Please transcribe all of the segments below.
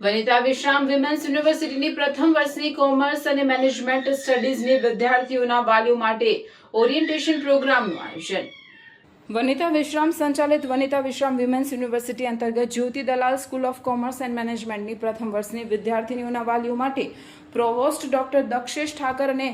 Vanita Vishram women's યુનિવર્સિટીની પ્રથમ વર્ષની કોમર્સ અને મેનેજમેન્ટ સ્ટડીઝની વિદ્યાર્થીઓના વાલીઓ માટે ઓરિએન્ટેશન પ્રોગ્રામનું આયોજન. વનિતા વિશ્રામ સંચાલિત વનિતા વિશ્રામ વિમેન્સ યુનિવર્સિટી અંતર્ગત જ્યોતિ દલાલ સ્કૂલ ઓફ કોમર્સ એન્ડ મેનેજમેન્ટની પ્રથમ વર્ષની વિદ્યાર્થીનીઓના વાલીઓ માટે પ્રોવોસ્ટ ડોક્ટર દક્ષેશ ઠાકર અને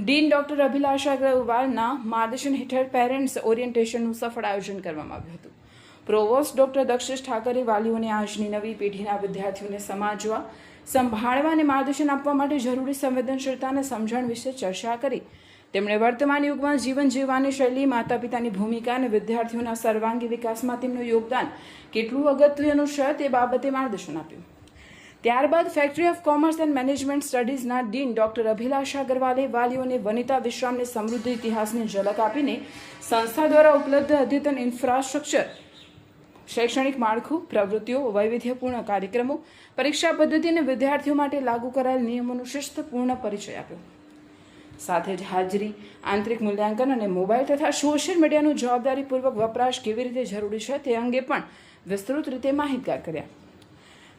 ડીન ડોક્ટર અભિલાષા અગ્રવાલના માર્ગદર્શન હેઠળ પેરેન્ટ્સ ઓરિએન્ટેશનનું સફળ આયોજન કરવામાં આવ્યું હતું. પ્રોવોસ્ટ ડોક્ટર દક્ષેશ ઠાકરે વાલીઓને આજની નવી પેઢીના વિદ્યાર્થીઓને સમજવા, સંભાળવા અને માર્ગદર્શન આપવા માટે જરૂરી સંવેદનશીલતા અને સમજણ વિશે ચર્ચા કરી. તેમણે વર્તમાન યુગમાં જીવન જીવવાની શૈલી, માતા પિતાની ભૂમિકા અને વિદ્યાર્થીઓના સર્વાંગી વિકાસમાં તેમનું યોગદાન કેટલું અગત્યનું છે તે બાબતે માર્ગદર્શન આપ્યું. ત્યારબાદ faculty of commerce and management સ્ટડીઝના ડીન ડોક્ટર અભિલાષા અગ્રવાલે વાલીઓને વનિતા વિશ્રામની સમૃદ્ધ ઇતિહાસની ઝલક આપીને સંસ્થા દ્વારા ઉપલબ્ધ અદ્યતન ઇન્ફ્રાસ્ટ્રક્ચર, શૈક્ષણિક માળખું, પ્રવૃત્તિઓ, વૈવિધ્યપૂર્ણ કાર્યક્રમો, પરીક્ષા પદ્ધતિ અને વિદ્યાર્થીઓ માટે લાગુ કરાયેલ નિયમોનો શિસ્તપૂર્ણ પરિચય આપ્યો. સાથે જ હાજરી, આંતરિક મૂલ્યાંકન અને મોબાઈલ તથા સોશિયલ મીડિયાનો જવાબદારીપૂર્વક વપરાશ કેવી રીતે જરૂરી છે તે અંગે પણ વિસ્તૃત રીતે માહિતગાર કર્યા.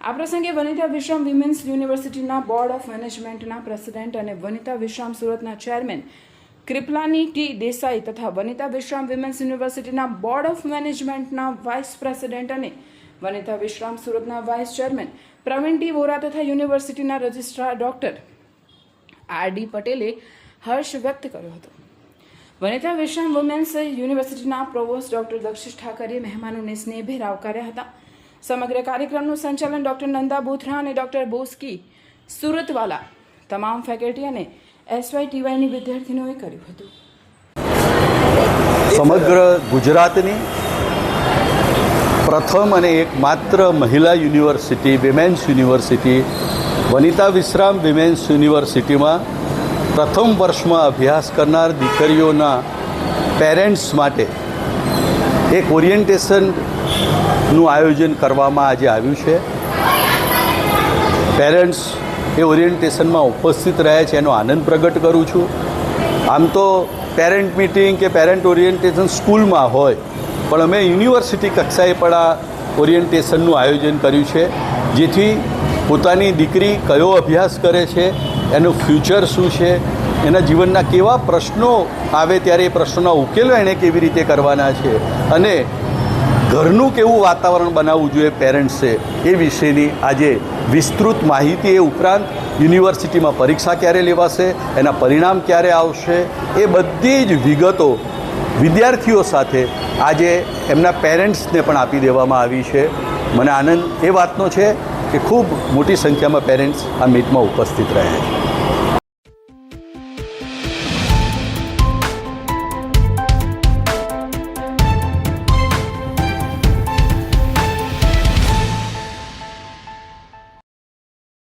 આ પ્રસંગે વનિતા વિશ્રામ વિમેન્સ યુનિવર્સિટીના બોર્ડ ઓફ મેનેજમેન્ટના પ્રેસિડેન્ટ અને વનિતા વિશ્રામ સુરતના ચેરમેન કૃપલાની ટી દેસાઈ તથા વનિતા વિશ્રામ વિમેન્સ યુનિવર્સિટીના બોર્ડ ઓફ મેનેજમેન્ટના વાઇસ પ્રેસિડેન્ટ અને વનિતા વિશ્રામ સુરતના vice chairman Pravin T Vora તથા યુનિવર્સિટીના રજિસ્ટ્રાર ડોક્ટર આર ડી પટેલે હર્ષ વ્યક્ત કર્યો હતો. વનિતા વિશ્રામ વિમેન્સ યુનિવર્સિટીના પ્રોવોસ્ટ ડોક્ટર દક્ષેશ ઠાકરે મહેમાનોને સ્નેહભેર આવકાર્યા હતા. સમગ્ર કાર્યક્રમનું સંચાલન ડોક્ટર નંદા બોથરા અને ડોક્ટર બોસ્કી સુરતવાલા, તમામ ફેકલ્ટી અને SYTYની વિદ્યાર્થીનીઓએ કર્યું હતું. સમગ્ર ગુજરાતની પ્રથમ અને એકમાત્ર મહિલા university, women's university Vanita Vishram women's યુનિવર્સિટીમાં પ્રથમ વર્ષમાં અભ્યાસ કરનાર દીકરીઓના પેરેન્ટ્સ માટે એક ઓરિએન્ટેશનનું આયોજન કરવામાં આજે આવ્યું છે. પેરેન્ટ્સ એ ઓરિએન્ટેશનમાં ઉપસ્થિત રહ્યા છે એનો આનંદ પ્રગટ કરું છું. આમ તો પેરેન્ટ મિટિંગ કે પેરેન્ટ ઓરિએન્ટેશન સ્કૂલમાં હોય, પણ અમે યુનિવર્સિટી કક્ષાએ પણ આ ઓરિએન્ટેશનનું આયોજન કર્યું છે, જેથી પોતાની દીકરી કયો અભ્યાસ કરે છે, એનું ફ્યુચર શું છે, એના જીવનના કેવા પ્રશ્નો આવે ત્યારે એ પ્રશ્નોના ઉકેલો એણે કેવી રીતે કરવાના છે અને ઘરનું કેવું વાતાવરણ બનાવવું જોઈએ પેરેન્ટ્સે, એ વિશેની આજે વિસ્તૃત માહિતી, એ ઉપરાંત યુનિવર્સિટીમાં પરીક્ષા ક્યારે લેવાશે, એના પરિણામ ક્યારે આવશે, એ બધી જ વિગતો વિદ્યાર્થીઓ સાથે આજે એમના પેરેન્ટ્સને પણ આપી દેવામાં આવી છે. મને આનંદ એ વાતનો છે કે ખૂબ મોટી સંખ્યામાં પેરેન્ટ્સ આ મીટમાં ઉપસ્થિત રહ્યા છે.